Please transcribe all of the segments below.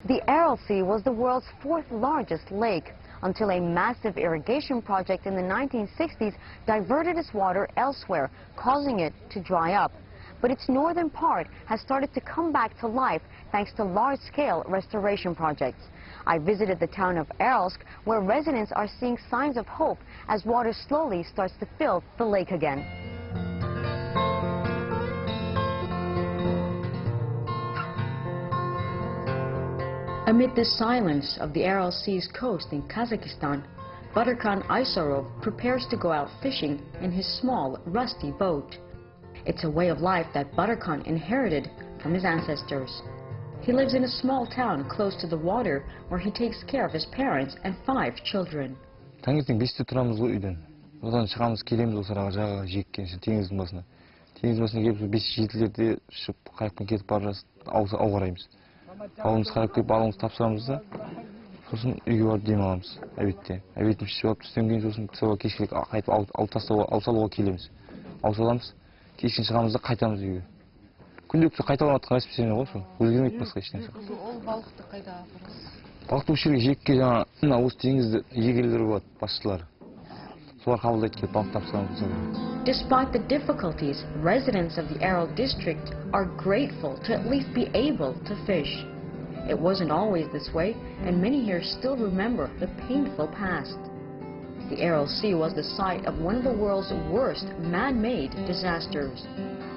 The Aral Sea was the world's fourth largest lake until a massive irrigation project in the 1960s diverted its water elsewhere, causing it to dry up. But its northern part has started to come back to life thanks to large-scale restoration projects. I visited the town of Aralsk, where residents are seeing signs of hope as water slowly starts to fill the lake again. Amid the silence of the Aral Sea's coast in Kazakhstan, Badarkhan Aysarov prepares to go out fishing in his small, rusty boat. It's a way of life that Badarkhan inherited from his ancestors. He lives in a small town close to the water where he takes care of his parents and 5 children. Таңертең 5-те тұрамыз ғой үйден. Одан шығамыз, келеміз осы араға жағаға жиекке, теңіздің басына. Теңіздің басына келіп 5-7-лерде шығып, қайықпен кетіп бара жатып, ау қараймыз. Балымыз қарап келіп, балымызды тапсырамыз да, сосын үйге барып дем аламыз, әбетте. Әбетіміз ішіп алып, түстен кейін сосын түсауға кешкілік қайтып алып салуға келеміз. Алып саламыз, кешкін шығамыз да қайтамыз үйге. Күнделікті қайталанатын расписание ғой сол, өзгермейді басқа ештеңе. Ол балықты қайда апарасыз? Балықты осы жерге жиекке жаңа осы теңізді егерлер болады, басшылар. Солар қабылдайды келіп балық тапсырамыз. Despite the difficulties, residents of the Aral district are grateful to at least be able to fish. It wasn't always this way, and many here still remember the painful past. The Aral Sea was the site of one of the world's worst man-made disasters.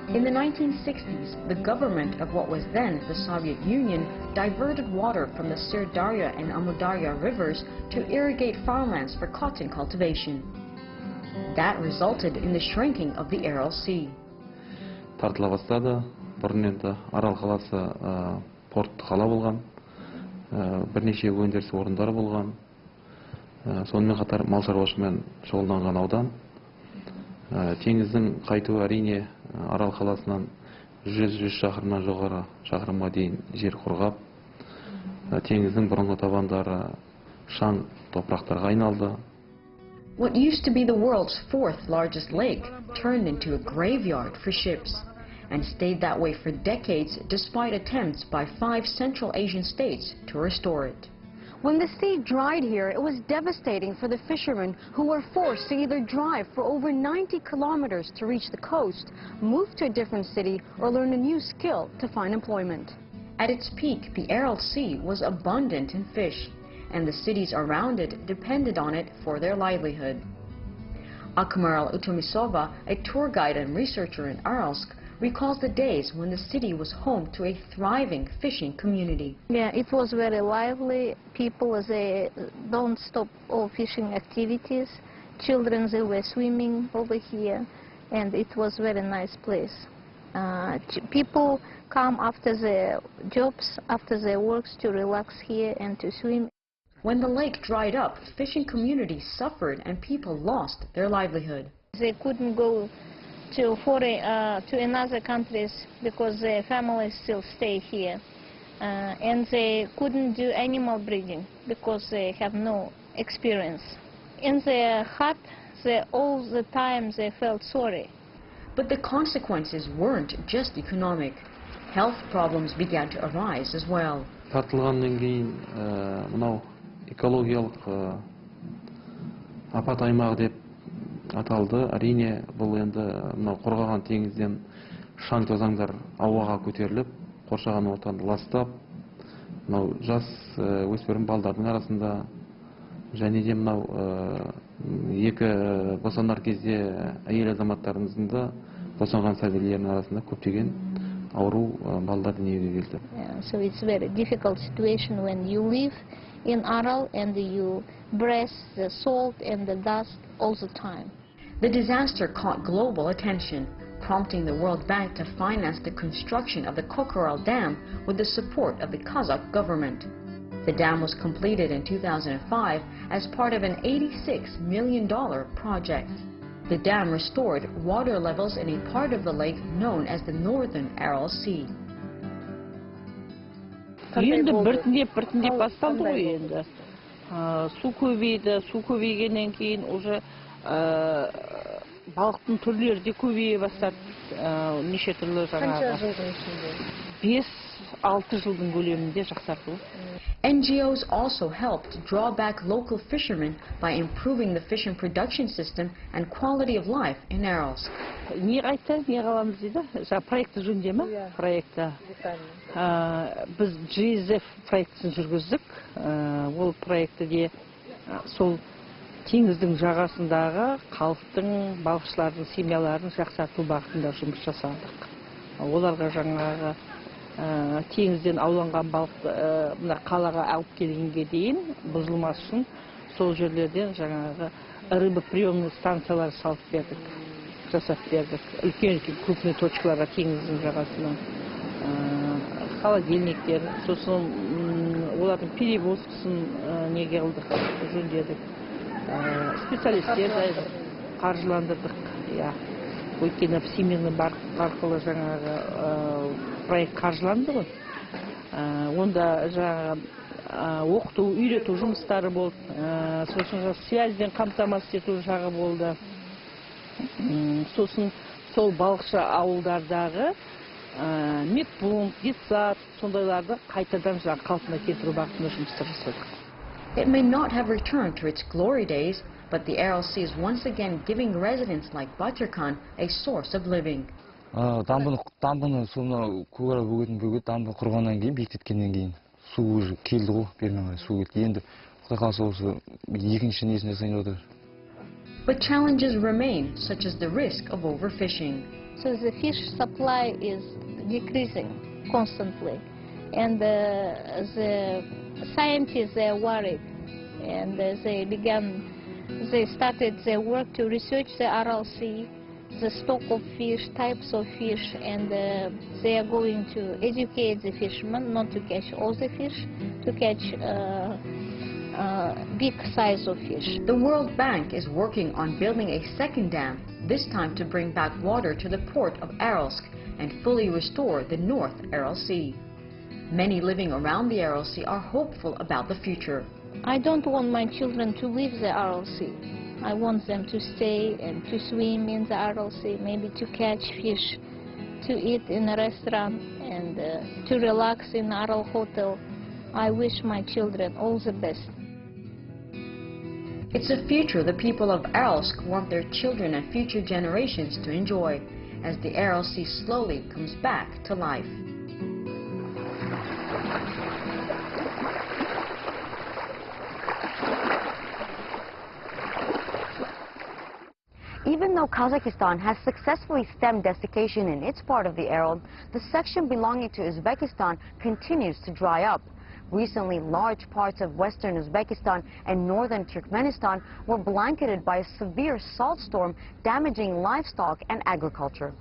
In the 1960s, the government of what was then the Soviet Union diverted water from the Sirdarya and Amudarya rivers to irrigate farmlands for cotton cultivation. That resulted in the shrinking of the Aral Sea. Тартыла бастады. Бұрын енді Арал қаласы портты қала болған, бірнеше өндіріс орындары болған. Сонымен қатар мал шаруашылығымен шұғылданған аудан. Теңіздің қайтуы әрине Арал қаласынан 100 шақырымнан жоғары шақырымға дейін жер құрғап, теңіздің бұрынғы табандары шаң топырақтарға айналды. What used to be the world's 4th largest lake turned into a graveyard for ships and stayed that way for decades despite attempts by 5 Central Asian states to restore it. When the sea dried here, it was devastating for the fishermen who were forced to either drive for over 90 kilometers to reach the coast, move to a different city, or learn a new skill to find employment. At its peak, the Aral Sea was abundant in fish, and the cities around it depended on it for their livelihood. Akmaral Utomisova, a tour guide and researcher in Aralsk, recalls the days when the city was home to a thriving fishing community. Yeah, it was very lively. People, they don't stop all fishing activities. Children, they were swimming over here, and it was a very nice place. People come after their jobs, after their works, to relax here and to swim. When the lake dried up, fishing communities suffered and people lost their livelihood. They couldn't go to another countries because their families still stay here. And they couldn't do animal breeding because they have no experience. In their hut, all the time they felt sorry. But the consequences weren't just economic. Health problems began to arise as well. Тартылғаннан кейін мынау экологиялық апат аймағы деп аталды. Әрине бұл енді мынау қорғаған теңізден шаң тозаңдар ауаға көтеріліп, қоршаған ортаны ластап, мынау жас өспірім балдардың арасында және де мынау екі босанар кезде әйел азаматтарымыздың да босанған сәбилердің арасында көптеген ауру балдар дүниеге келді. So it's a very difficult situation when you live in Aral and you breathe the salt and the dust all the time. The disaster caught global attention, prompting the World Bank to finance the construction of the Kokoral Dam with the support of the Kazakh government. The dam was completed in 2005 as part of an $86 million project. The dam restored water levels in a part of the lake known as the Northern Aral Sea. Енді біртіндеп басталды ғой енді. Су көбейді, су көбейгеннен кейін уже балықтың түрлері де көбейе бастады. Неше түрлі жаңағы. 5 5-6 жылдың көлемінде жақсарту. NGOs also helped draw back local fishermen by improving the fishing production system and quality of life in Aralsk. Не қайтты, не қаламыз дейді? Жаңа проекті жөнінде ме? Проекті. Біз GZF проектісін жүргіздік. Ол проектіде сол теңіздің жағасындағы халықтың, балықшылардың семьяларын жақсарту бағытында жұмыс жасадық. Оларға жаңағы теңізден ауланған балықты мына қалаға алып келгенге дейін бұзылмас үшін сол жерлерден жаңағы рыбоприемный станциялар салып бердік, жасап бердік. Үлкен-үлкен крупный точкаларға теңіздің жағасынан холодильниктер, сосын олардың перевозкасын неге қылдық, жөндедік. Специалистер қаржыландырдық. Өйткені всемирный банк арқылы жаңағы проект қаржыланды ғой. Онда жаңағы оқыту, үйрету жұмыстары болды. Сосын связьбен қамтамасыз ету жағы болды. Сосын сол балықшы ауылдардағы медпункт, детсад, сондайларды қайтадан қалпына келтіру бағытында жұмыстар жасадық. It may not have returned to its glory days, but the Aral Sea is once again giving residents like Baturkan a source of living. Дамбыны соны көре бөгет дамбы құрғаннан кейін, бекіткеннен кейін су уже келді ғой, бермен су келді. Енді Құдай қаласа осы екінші несін жасайын отыр. But challenges remain, such as the risk of overfishing. So the fish supply is decreasing constantly, and the scientists are worried, and they started their work to research the Aral Sea, the stock of fish, types of fish, and they are going to educate the fishermen not to catch all the fish, to catch big size of fish. The World Bank is working on building a second dam, this time to bring back water to the port of Aralsk and fully restore the North Aral Sea. Many living around the Aral Sea are hopeful about the future. I don't want my children to leave the Aral Sea. I want them to stay and to swim in the Aral Sea, maybe to catch fish, to eat in a restaurant, and to relax in Aral Hotel. I wish my children all the best. It's a future the people of Aralsk want their children and future generations to enjoy, as the Aral Sea slowly comes back to life. Even though Kazakhstan has successfully stemmed desiccation in its part of the Aral, the section belonging to Uzbekistan continues to dry up. Recently, large parts of western Uzbekistan and northern Turkmenistan were blanketed by a severe salt storm, damaging livestock and agriculture.